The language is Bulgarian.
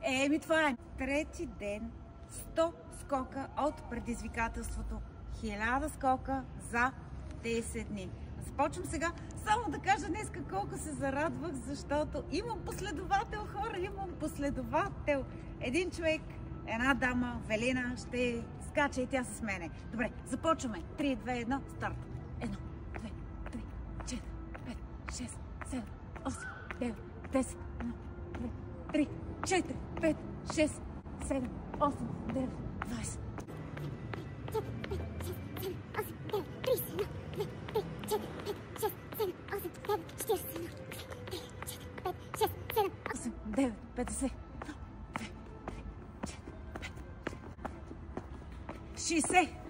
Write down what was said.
Еми, това е трети ден, 100 скока от предизвикателството, 1000 скока за 10 дни. Започвам сега само да кажа днеска колко се зарадвах, защото имам последовател, хора, имам последовател. Един човек, една дама, Велина, ще скача и тя с мене. Добре, започваме. 3, 2, 1, старт. 1, 2, 3, 4, 5, 6, 7, 8, 9, 10, 1, 2, 3, 4, 5, 6, 7, 8, 9, 20. 9, 50, 60.